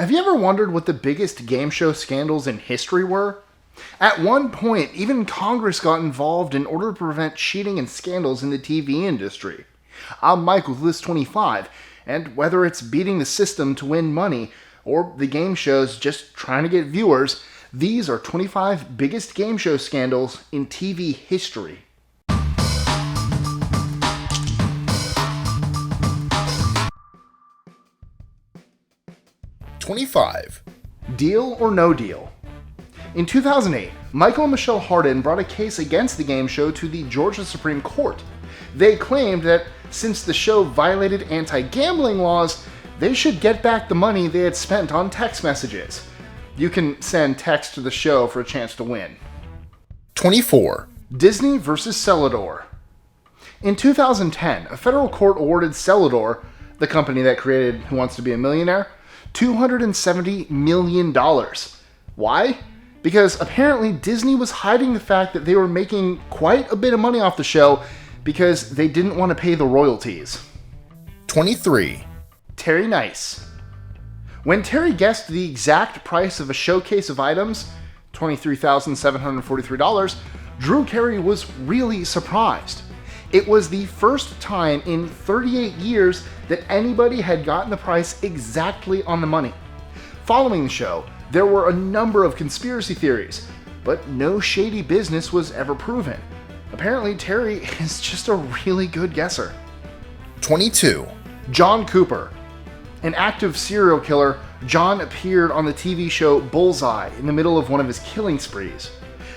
Have you ever wondered what the biggest game show scandals in history were? At one point, even Congress got involved in order to prevent cheating and scandals in the TV industry. I'm Mike with List 25, and whether it's beating the system to win money, or the game shows just trying to get viewers, these are 25 biggest game show scandals in TV history. '25. Deal or No Deal. In 2008, Michael and Michelle Hardin brought a case against the game show to the Georgia Supreme Court. They claimed that since the show violated anti-gambling laws, they should get back the money they had spent on text messages. You can send text to the show for a chance to win. 24. Disney versus Selador. In 2010, a federal court awarded Selador, the company that created Who Wants to Be a Millionaire, $270 million. Why? Because apparently Disney was hiding the fact that they were making quite a bit of money off the show because they didn't want to pay the royalties. 23. Terry Nice. When Terry guessed the exact price of a showcase of items, $23,743, Drew Carey was really surprised. It was the first time in 38 years that anybody had gotten the price exactly on the money. Following the show, there were a number of conspiracy theories, but no shady business was ever proven. Apparently, Terry is just a really good guesser. 22. John Cooper. An active serial killer, John appeared on the TV show Bullseye in the middle of one of his killing sprees.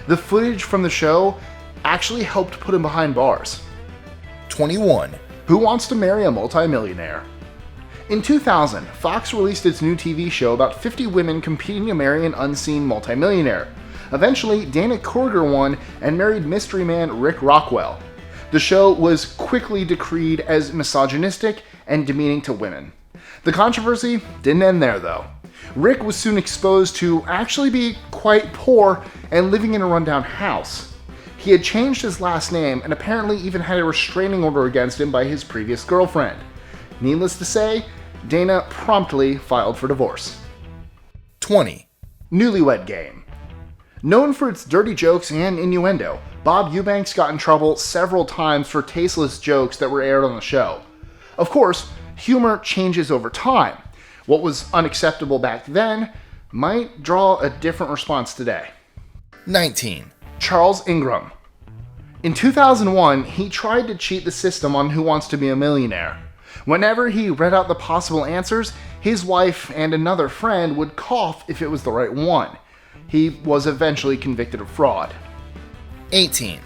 The footage from the show actually helped put him behind bars. 21. Who Wants to Marry a Multimillionaire? In 2000, Fox released its new TV show about 50 women competing to marry an unseen multimillionaire. Eventually, Dana Kruger won and married mystery man Rick Rockwell. The show was quickly decreed as misogynistic and demeaning to women. The controversy didn't end there, though. Rick was soon exposed to actually be quite poor and living in a rundown house. He had changed his last name and apparently even had a restraining order against him by his previous girlfriend. Needless to say, Dana promptly filed for divorce. 20. Newlywed Game. Known for its dirty jokes and innuendo, Bob Eubanks got in trouble several times for tasteless jokes that were aired on the show. Of course, humor changes over time. What was unacceptable back then might draw a different response today. 19. Charles Ingram. In 2001, he tried to cheat the system on Who Wants to Be a Millionaire. Whenever he read out the possible answers, his wife and another friend would cough if it was the right one. He was eventually convicted of fraud. 18.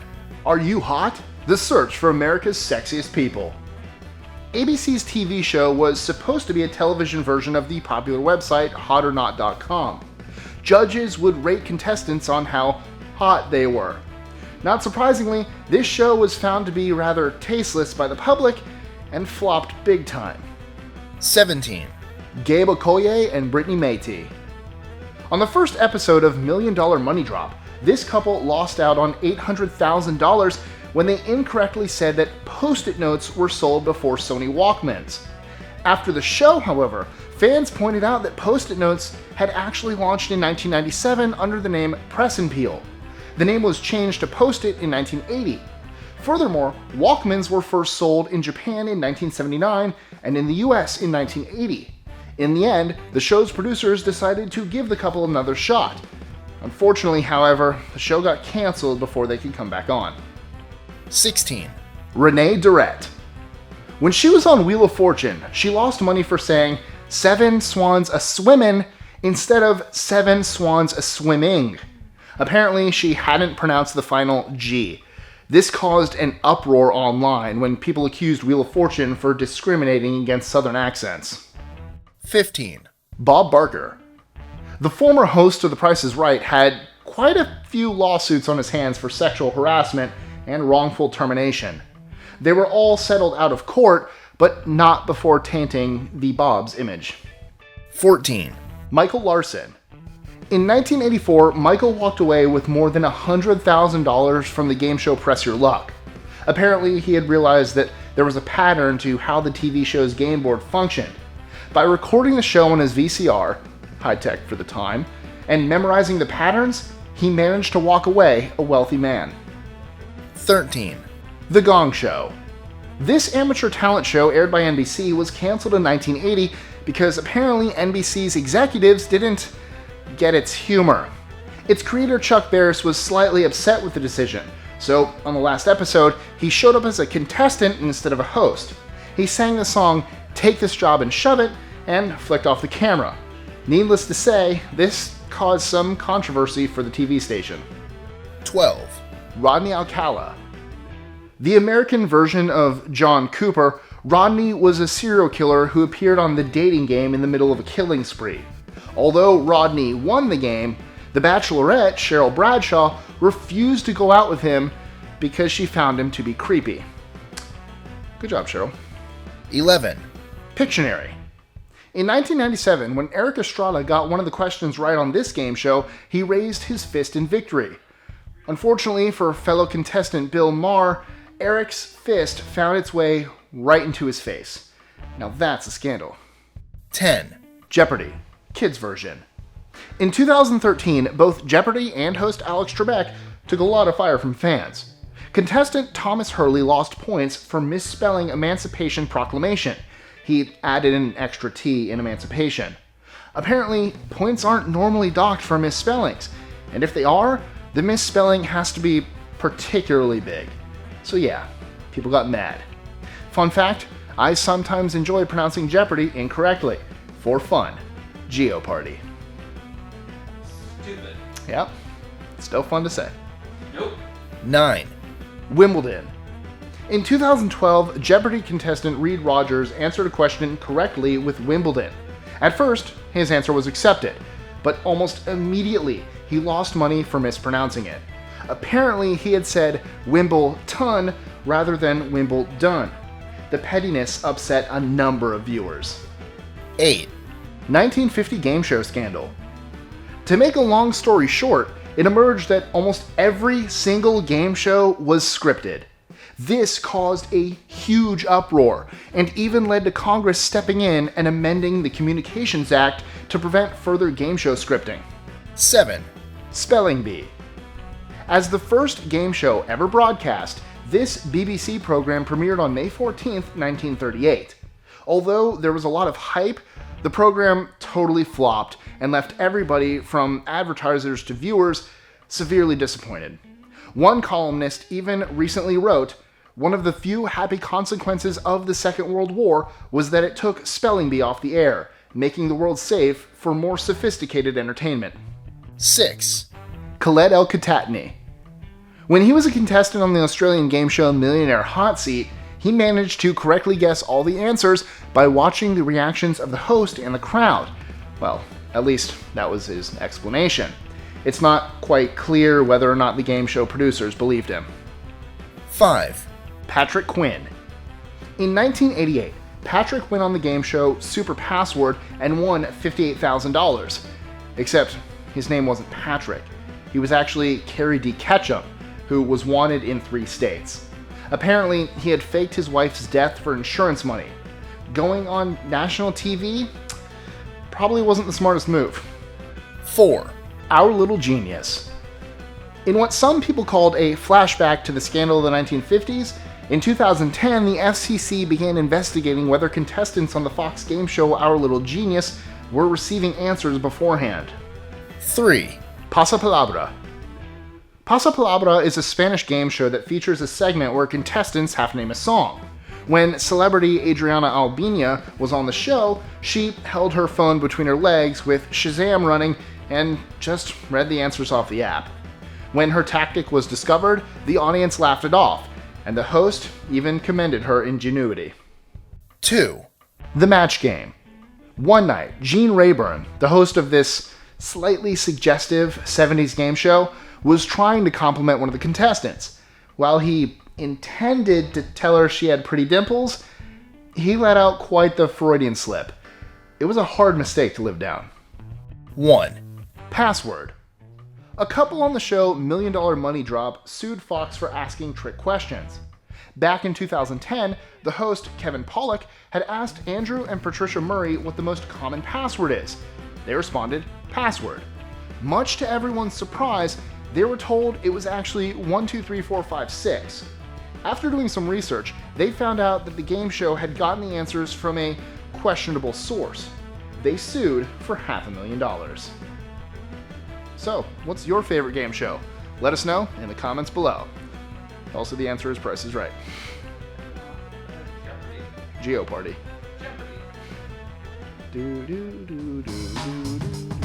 Are You Hot? The Search for America's Sexiest People. ABC's TV show was supposed to be a television version of the popular website hotornot.com. Judges would rate contestants on how hot they were. Not surprisingly, this show was found to be rather tasteless by the public and flopped big time. 17. Gabe Okoye and Brittany Mayti. On the first episode of $1 Million Money Drop, this couple lost out on $800,000 when they incorrectly said that Post-it notes were sold before Sony Walkmans. After the show, however, fans pointed out that Post-it notes had actually launched in 1997 under the name Press and Peel. The name was changed to Post-it in 1980. Furthermore, Walkmans were first sold in Japan in 1979 and in the US in 1980. In the end, the show's producers decided to give the couple another shot. Unfortunately, however, the show got canceled before they could come back on. 16. Renea Direct. When she was on Wheel of Fortune, she lost money for saying 7 swans a swimmin' instead of 7 swans a swimming. Apparently, she hadn't pronounced the final G. This caused an uproar online when people accused Wheel of Fortune for discriminating against Southern accents. 15. Bob Barker. The former host of The Price is Right had quite a few lawsuits on his hands for sexual harassment and wrongful termination. They were all settled out of court, but not before tainting the Bob's image. 14. Michael Larson. In 1984, Michael walked away with more than $100,000 from the game show Press Your Luck. Apparently, he had realized that there was a pattern to how the TV show's game board functioned. By recording the show on his VCR, high-tech for the time, and memorizing the patterns, he managed to walk away a wealthy man. 13. The Gong Show. This amateur talent show aired by NBC was canceled in 1980 because apparently NBC's executives didn't get its humor. Its creator Chuck Barris was slightly upset with the decision, so on the last episode, he showed up as a contestant instead of a host. He sang the song "Take This Job and Shove It" and flicked off the camera. Needless to say, this caused some controversy for the TV station. 12. Rodney Alcala. The American version of John Cooper, Rodney was a serial killer who appeared on The Dating Game in the middle of a killing spree. Although Rodney won the game, the Bachelorette, Cheryl Bradshaw, refused to go out with him because she found him to be creepy. Good job, Cheryl. 11. Pictionary. In 1997, when Erik Estrada got one of the questions right on this game show, he raised his fist in victory. Unfortunately for fellow contestant Bill Maher, Erik's fist found its way right into his face. Now that's a scandal. 10. Jeopardy Kids version. In 2013, both Jeopardy and host Alex Trebek took a lot of fire from fans. Contestant Thomas Hurley lost points for misspelling Emancipation Proclamation. He added an extra T in Emancipation. Apparently, points aren't normally docked for misspellings, and if they are, the misspelling has to be particularly big. So yeah, people got mad. Fun fact, I sometimes enjoy pronouncing Jeopardy incorrectly. For fun. Jeopardy. Stupid. Yep, still fun to say. Nope. 9. Wimbledon. In 2012, Jeopardy contestant Reed Rogers answered a question correctly with Wimbledon. At first, his answer was accepted, but almost immediately he lost money for mispronouncing it. Apparently, he had said Wimbledon rather than Wimbledon. The pettiness upset a number of viewers. 8. 1950 game show scandal. To make a long story short, it emerged that almost every single game show was scripted. This caused a huge uproar and even led to Congress stepping in and amending the Communications Act to prevent further game show scripting. 7. Spelling Bee. As the first game show ever broadcast, this BBC program premiered on May 14, 1938. Although there was a lot of hype, the program totally flopped and left everybody from advertisers to viewers severely disappointed. One columnist even recently wrote, "One of the few happy consequences of the Second World War was that it took Spelling Bee off the air, making the world safe for more sophisticated entertainment." 6. Khaled El-Khatani. When he was a contestant on the Australian game show Millionaire Hot Seat, he managed to correctly guess all the answers by watching the reactions of the host and the crowd. Well, at least that was his explanation. It's not quite clear whether or not the game show producers believed him. 5. Patrick Quinn. In 1988, Patrick went on the game show Super Password and won $58,000. Except his name wasn't Patrick. He was actually Carrie D. Ketchum, who was wanted in 3 states. Apparently, he had faked his wife's death for insurance money. Going on national TV probably wasn't the smartest move. 4. Our Little Genius. In what some people called a flashback to the scandal of the 1950s, in 2010, the FCC began investigating whether contestants on the Fox game show Our Little Genius were receiving answers beforehand. 3. Pasapalabra. Pasapalabra is a Spanish game show that features a segment where contestants have to name a song. When celebrity Adriana Albina was on the show, she held her phone between her legs with Shazam running and just read the answers off the app. When her tactic was discovered, the audience laughed it off, and the host even commended her ingenuity. 2. The Match Game. One night, Gene Rayburn, the host of this slightly suggestive 70s game show, was trying to compliment one of the contestants. While he intended to tell her she had pretty dimples, he let out quite the Freudian slip. It was a hard mistake to live down. 1. Password. A couple on the show Million Dollar Money Drop sued Fox for asking trick questions. Back in 2010, the host, Kevin Pollak, had asked Andrew and Patricia Murray what the most common password is. They responded, password. Much to everyone's surprise, they were told it was actually 123456. After doing some research, they found out that the game show had gotten the answers from a questionable source. They sued for $500,000. So, what's your favorite game show? Let us know in the comments below. Also, the answer is Price is Right. Jeopardy.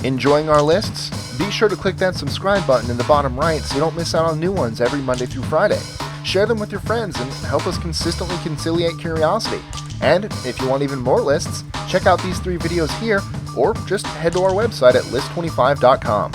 Enjoying our lists? Be sure to click that subscribe button in the bottom right so you don't miss out on new ones every Monday through Friday. Share them with your friends and help us consistently conciliate curiosity. And if you want even more lists, check out these 3 videos here or just head to our website at list25.com.